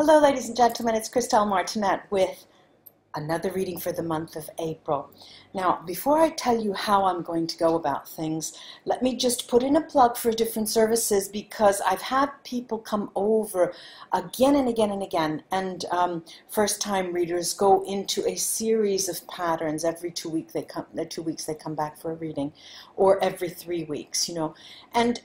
Hello, ladies and gentlemen, it's Christelle Martinette with another reading for the month of April. Now, before I tell you how I'm going to go about things, let me just put in a plug for different services because I've had people come over again and again and again, and first-time readers go into a series of patterns. Every 2 weeks they come back for a reading, or every 3 weeks, and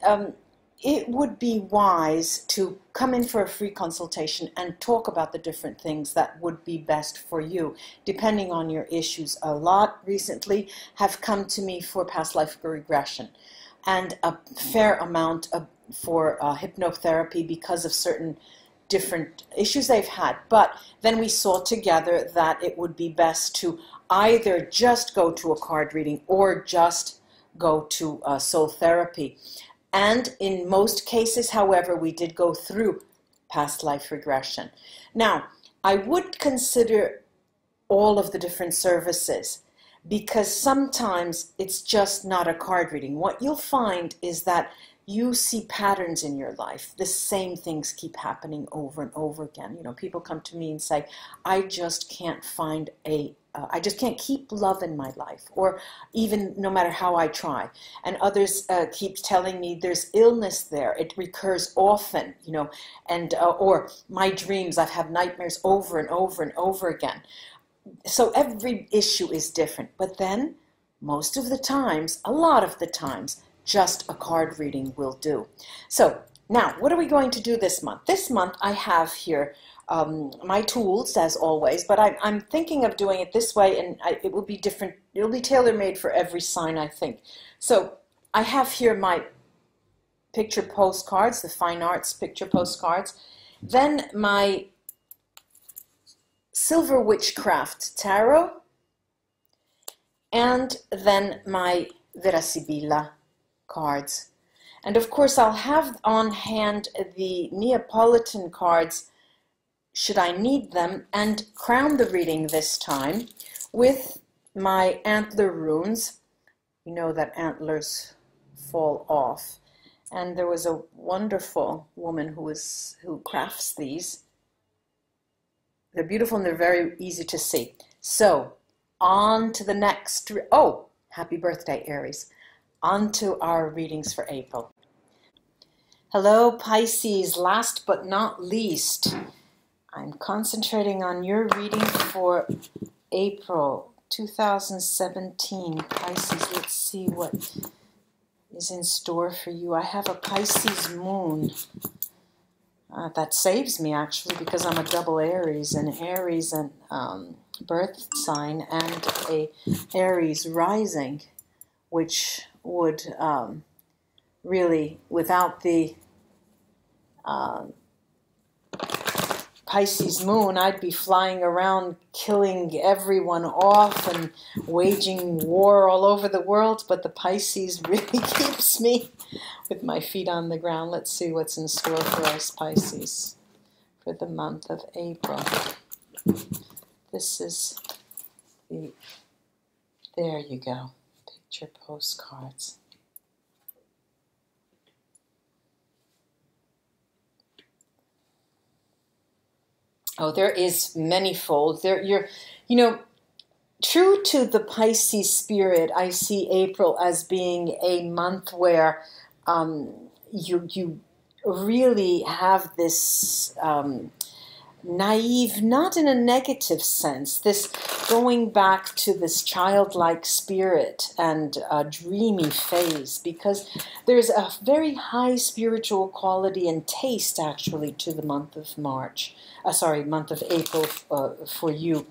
it would be wise to come in for a free consultation and talk about the different things that would be best for you, depending on your issues. A lot recently have come to me for past life regression, and a fair amount for hypnotherapy because of certain different issues they've had. But then we saw together that it would be best to either just go to a card reading or just go to soul therapy. And in most cases, however, we did go through past life regression. Now, I would consider all of the different services because sometimes it's just not a card reading. What you'll find is that you see patterns in your life. The same things keep happening over and over again. People come to me and say, I just can't find I just can't keep love in my life, or even no matter how I try. And others keep telling me there's illness there. It recurs often, and or my dreams, I've had nightmares over and over and over again. So every issue is different. But then most of the times, a lot of the times, just a card reading will do. So now, what are we going to do this month? This month I have here my tools, as always, but I'm thinking of doing it this way, and it will be different. It will be tailor-made for every sign, I think. So I have here my picture postcards, the fine arts picture postcards, then my Silver Witchcraft Tarot, and then my Vera Sibilla cards. And of course I'll have on hand the Neapolitan cards should I need them, and crown the reading this time with my antler runes. You know that antlers fall off, and there was a wonderful woman who crafts these. They're beautiful and they're very easy to see. So on to the next. Oh, happy birthday, Aries. On to our readings for April. Hello, Pisces. Last but not least, I'm concentrating on your reading for April 2017. Pisces, let's see what is in store for you. I have a Pisces moon. That saves me, actually, because I'm a double Aries, and birth sign, and a Aries rising, which would really, without the Pisces moon, I'd be flying around killing everyone off and waging war all over the world, but the Pisces really keeps me with my feet on the ground. Let's see what's in store for us, Pisces, for the month of April. This is the, there you go, picture postcards. Oh, there is manyfold. True to the Pisces spirit, I see April as being a month where you really have this naive, not in a negative sense, this going back to this childlike spirit and dreamy phase, because there's a very high spiritual quality and taste actually to the month of month of April for you,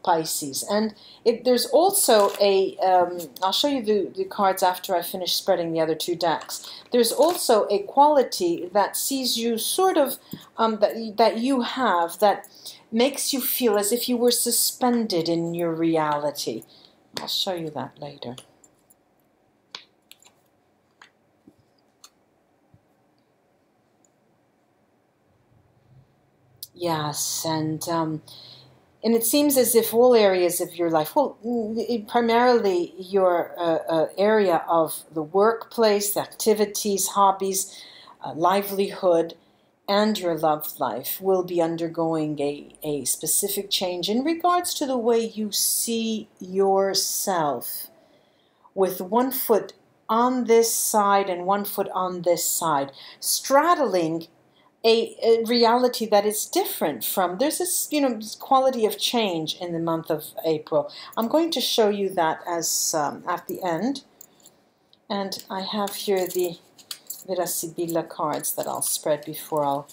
Pisces. And there's also a, I'll show you the cards after I finish spreading the other two decks. There's also a quality that sees you sort of, that you have, that makes you feel as if you were suspended in your reality. I'll show you that later. Yes, and it seems as if all areas of your life, well, primarily your area of the workplace, activities, hobbies, livelihood, and your love life will be undergoing a specific change in regards to the way you see yourself, with one foot on this side and one foot on this side, straddling a reality that is different from, there's this, this quality of change in the month of April. I'm going to show you that as at the end. And I have here the Vera Sibilla cards that I'll spread before I'll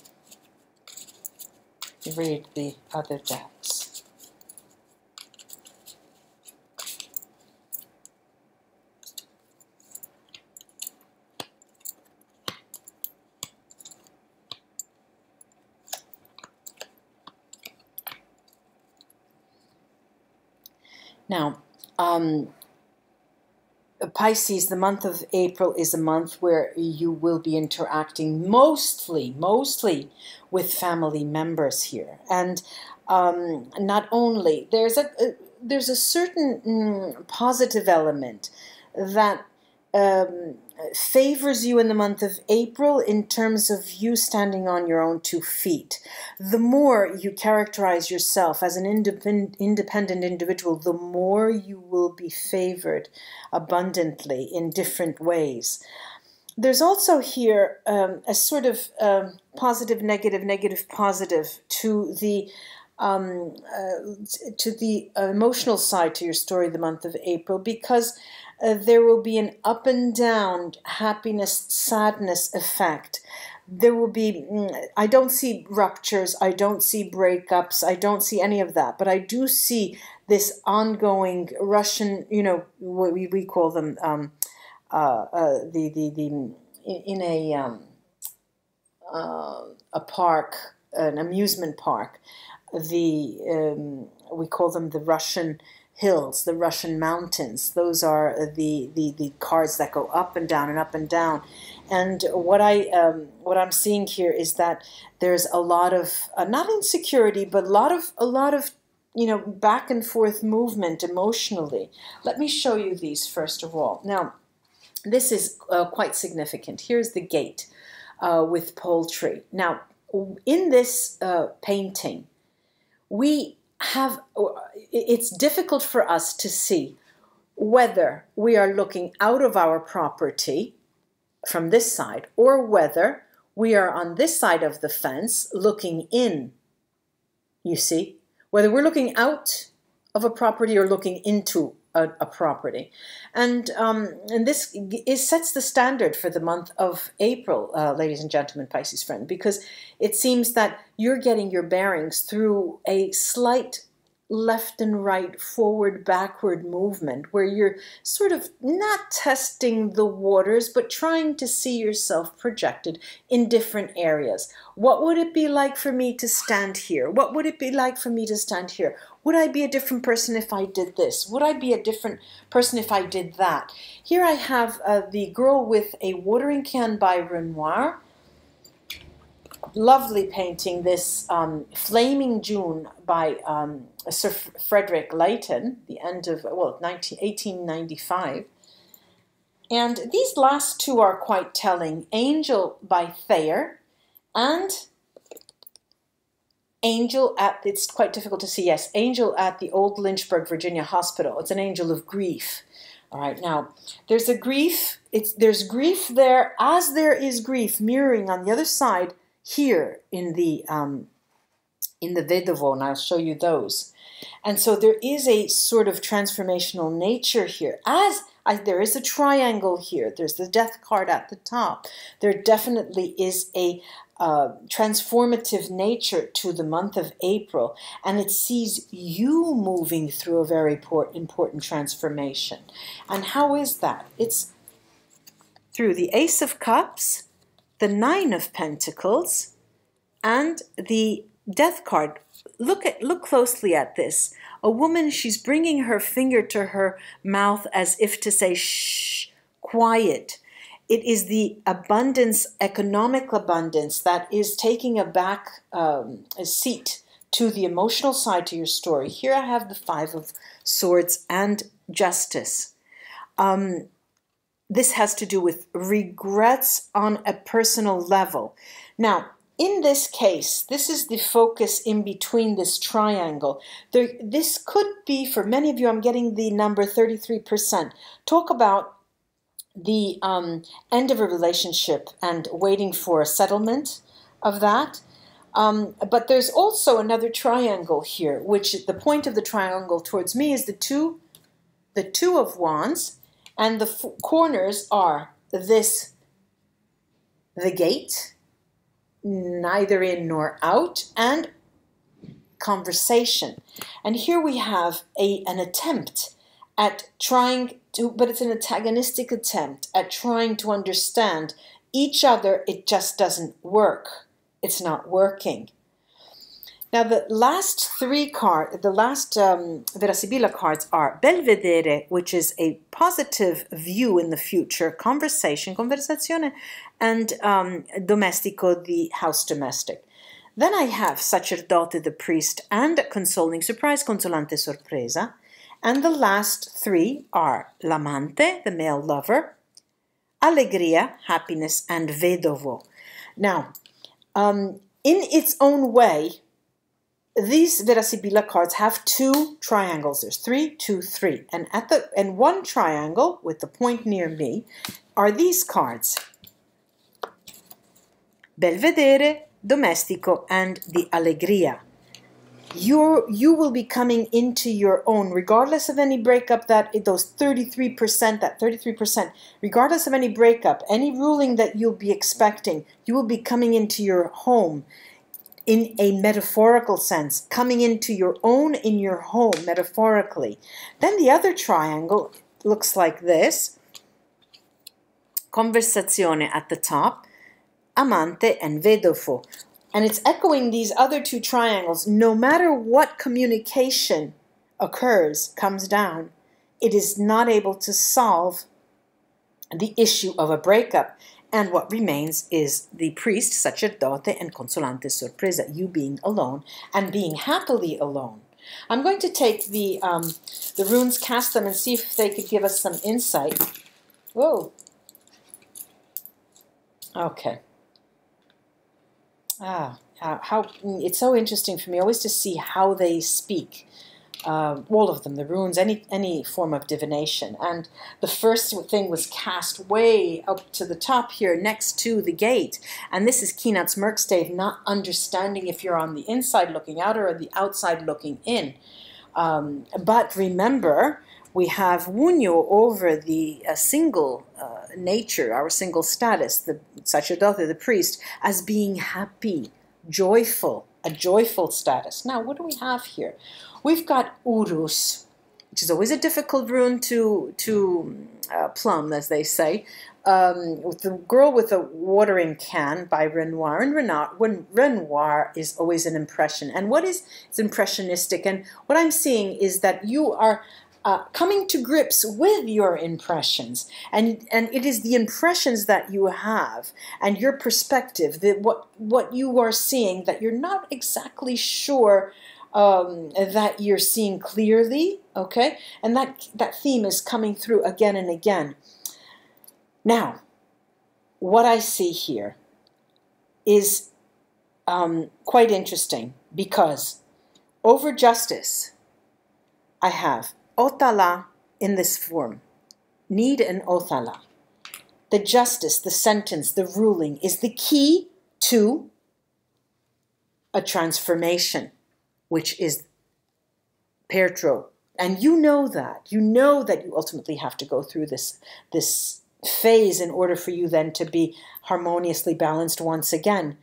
read the other decks. Now, Pisces, the month of April is a month where you will be interacting mostly with family members here. And not only, there's a certain positive element that favors you in the month of April in terms of you standing on your own 2 feet. The more you characterize yourself as an independent individual, the more you will be favored abundantly in different ways. There's also here a sort of positive, negative, negative, positive to the emotional side to your story, the month of April, because there will be an up and down happiness, sadness effect. There will be, I don't see ruptures, I don't see breakups, I don't see any of that, but I do see this ongoing Russian, what we call them, in a park, an amusement park, we call them the Russian hills, the Russian mountains. Those are the cards that go up and down and up and down. And what I'm seeing here is that there's a lot of not insecurity, but a lot of back and forth movement emotionally. Let me show you these first of all. Now, this is quite significant. Here's the gate with poultry. Now, in this painting, it's difficult for us to see whether we are looking out of our property from this side or whether we are on this side of the fence looking in. You see, whether we're looking out of a property or looking into a property. And this sets the standard for the month of April, ladies and gentlemen, Pisces friend, because it seems that you're getting your bearings through a slight left and right, forward, backward movement where you're sort of not testing the waters, but trying to see yourself projected in different areas. What would it be like for me to stand here? What would it be like for me to stand here? Would I be a different person if I did this? Would I be a different person if I did that? Here I have the girl with a watering can by Renoir. Lovely painting, this Flaming June by Sir Frederick Leighton, the end of, 1895. And these last two are quite telling. Angel by Thayer and Angel at, it's quite difficult to see, yes, Angel at the Old Lynchburg, Virginia Hospital. It's an angel of grief. All right, now, there's a grief, there's grief there, as there is grief mirroring on the other side here in the Vedovo, and I'll show you those. And so there is a sort of transformational nature here. There is a triangle here. There's the death card at the top. There definitely is a transformative nature to the month of April, and it sees you moving through a very important transformation. And how is that? It's through the Ace of Cups, the Nine of Pentacles, and the Death card. Look closely at this. A woman, she's bringing her finger to her mouth as if to say, shh, quiet. It is the abundance, economic abundance, that is taking a seat to the emotional side to your story. Here I have the Five of Swords and Justice. This has to do with regrets on a personal level. Now, in this case, this is the focus in between this triangle. This could be, for many of you, I'm getting the number 33%. Talk about the end of a relationship and waiting for a settlement of that. But there's also another triangle here, which the point of the triangle towards me is the two of wands, and the corners are this, the gate, neither in nor out, and conversation. And here we have an attempt at trying to, but it's an antagonistic attempt at trying to understand each other. It just doesn't work. It's not working. Now the last three cards, the last Vera Sibilla cards are Belvedere, which is a positive view in the future, conversazione, and Domestico, the house domestic. Then I have Sacerdote, the priest, and Consoling surprise, Consolante sorpresa. And the last three are L'amante, the male lover, Allegria, happiness, and Vedovo. Now, in its own way, these Vera Sibilla cards have two triangles. There's 3, 2, 3. And one triangle with the point near me are these cards. Belvedere, Domestico, and the Allegria. You will be coming into your own, regardless of any breakup, those 33%, regardless of any breakup, any ruling that you'll be expecting, you will be coming into your home in a metaphorical sense, coming into your own in your home metaphorically. Then the other triangle looks like this. Conversazione at the top, amante and vedovo. And it's echoing these other two triangles. No matter what communication occurs, comes down, it is not able to solve the issue of a breakup. And what remains is the priest, sacerdote, and consolante sorpresa, you being alone and being happily alone. I'm going to take the runes, cast them, and see if they could give us some insight. Whoa. Okay. How it's so interesting for me always to see how they speak. All of them, the runes, any form of divination. And the first thing was cast way up to the top here next to the gate. And this is Keenat's Merkstave, not understanding if you're on the inside looking out or the outside looking in. But remember, we have Wunyo over the single nature, our single status, the sacerdote, the priest, as being happy, joyful, a joyful status. Now, what do we have here? We've got Urus, which is always a difficult rune to plumb, as they say. With the Girl with a Watering Can by Renoir. And Renoir is always an impression. And what is it's impressionistic? And what I'm seeing is that you are coming to grips with your impressions, and it is the impressions that you have and your perspective, that what you are seeing, that you're not exactly sure that you're seeing clearly, okay? And that theme is coming through again and again. Now, what I see here is quite interesting, because over justice, I have Otala in this form. Need and Otala. The justice, the sentence, the ruling is the key to a transformation, which is Pertro. And you know that. You know that you ultimately have to go through this phase in order for you then to be harmoniously balanced once again.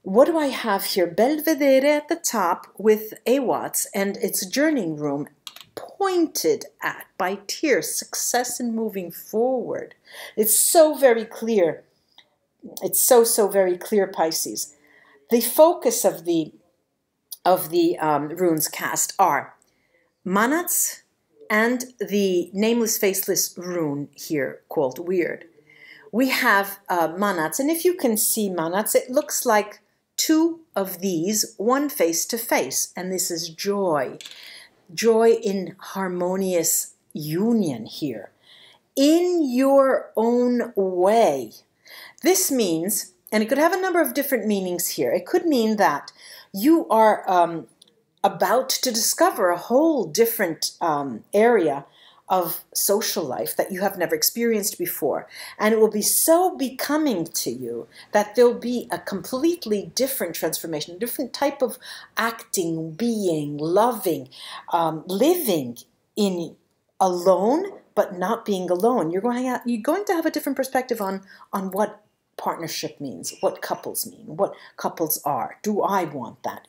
What do I have here? Belvedere at the top with Awats and its journeying room pointed at by tears, success in moving forward. It's so very clear. It's so very clear, Pisces. The focus of the runes cast are Manats and the nameless, faceless rune here called Weird. We have Manats, and if you can see Manats, it looks like two of these, one face to face, and this is joy. Joy in harmonious union here. In your own way. This means And it could have a number of different meanings here. It could mean that you are about to discover a whole different area of social life that you have never experienced before. And it will be so becoming to you that there'll be a completely different transformation, a different type of acting, being, loving, living in alone, but not being alone. You're going to have a different perspective on what partnership means, what couples mean, what couples are. Do I want that?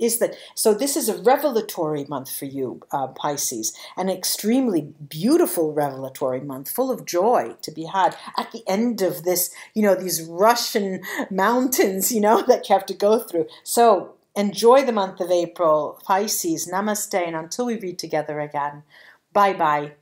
So this is a revelatory month for you, Pisces, an extremely beautiful revelatory month, full of joy to be had at the end of this, these Russian mountains, that you have to go through. So enjoy the month of April, Pisces. Namaste, and until we read together again, bye-bye.